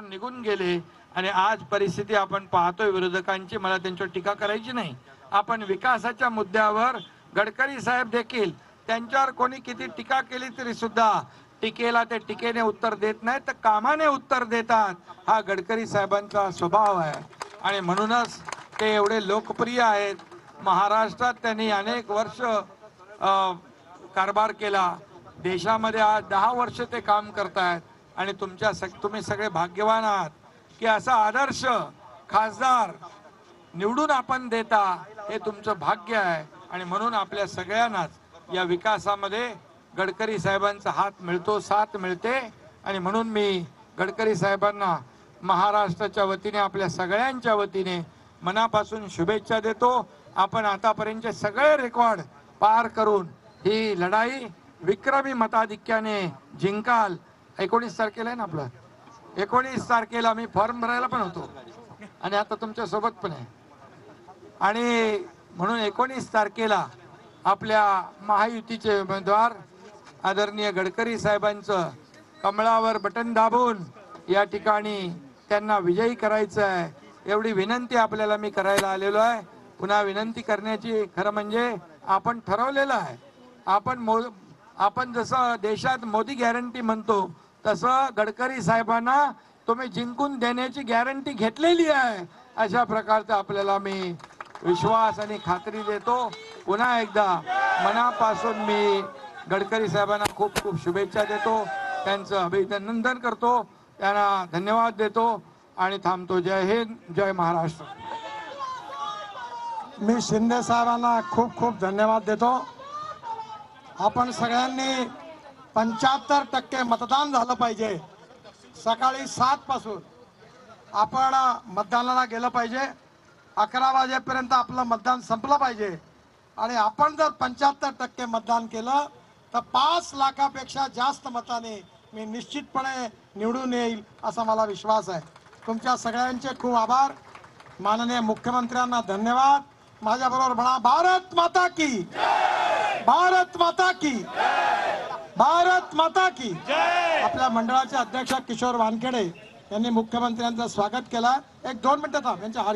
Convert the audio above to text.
करून निघून गेले आणि आज परिस्थिती आपण पाहतोय विरोधकांची. मला त्यांच्यावर टीका करायची नाही. आपण विकासाच्या मुद्द्यावर गडकरी साहेब देखील त्यांच्यावर कोणी किती टीका केली तरी सुद्धा टीकेला ते टीकेने उत्तर देत नाही तर कामाने उत्तर देतात. हा गडकरी साहेबांचा स्वभाव आहे आणि म्हणूनच ते एवढे लोकप्रिय आहेत. महाराष्ट्रात त्यांनी अनेक वर्ष कारभार केला. देशामध्ये आज 10 वर्ष ते काम करतायत आणि तुम्ही सगळे भाग्यवान आहात की असा आदर्श खासदार निवडून आपण देता. हे तुमचं भाग्य आहे आणि म्हणून आपल्या सगळ्यांनाच या विकासामध्ये गडकरी साहेबांचा हात मिळतो, साथ मिळते आणि म्हणून मी गडकरी साहेबांना महाराष्ट्राच्या वतीने आपल्या सगळ्यांच्या वतीने मनापासून शुभेच्छा देतो. आपण आतापर्यंतचे सगळे रेकॉर्ड पार करून ही लढाई विक्रमी मताधिक्याने जिंकाल. 19 तारखेला आहे ना आपलं, 19 तारखेला मी फॉर्म भरायला पण होतो आणि आता तुमच्या सोबत पण आहे आणि म्हणून 19 तारखेला आपल्या महायुतीचे उमेदवार आदरणीय गडकरी साहेबांचं कमळावर बटन दाबून या ठिकाणी त्यांना विजयी करायचं आहे. एवढी विनंती आपल्याला मी करायला आलेलो आहे. पुन्हा विनंती करण्याची खरं म्हणजे आपण ठरवलेलं आहे. आपण जसं देशात मोदी गॅरंटी म्हणतो तसं गडकरी साहेबांना तुम्ही जिंकून देण्याची गॅरंटी घेतलेली आहे. अशा प्रकारचा आपल्याला मी विश्वास आणि खात्री देतो. पुन्हा एकदा मनापासून मी गडकरी साहेबांना खूप खूप शुभेच्छा देतो, त्यांचं अभिनंदन करतो, त्यांना धन्यवाद देतो आणि थांबतो. जय हिंद, जय महाराष्ट्र. मी शिंदे साहेबांना खूप खूप धन्यवाद देतो. आपण सगळ्यांनी 75% मतदान झालं पाहिजे. सकाळी 7 पासून आपण मतदानाला गेलं पाहिजे. 11 वाजेपर्यंत आपलं मतदान संपलं पाहिजे आणि आपण जर 75% मतदान केलं तर 5 लाखापेक्षा जास्त मताने मी निश्चितपणे निवडून येईल असा मला विश्वास आहे. तुमच्या सगळ्यांचे खूप आभार. माननीय मुख्यमंत्र्यांना धन्यवाद. माझ्याबरोबर म्हणा, भारत माता की, भारत माता की, भारत माता की. आपल्या मंडळाचे अध्यक्ष किशोर वानखेडे यांनी मुख्यमंत्र्यांचं स्वागत केलं. 1-2 मिनिटं थांब, यांच्या हार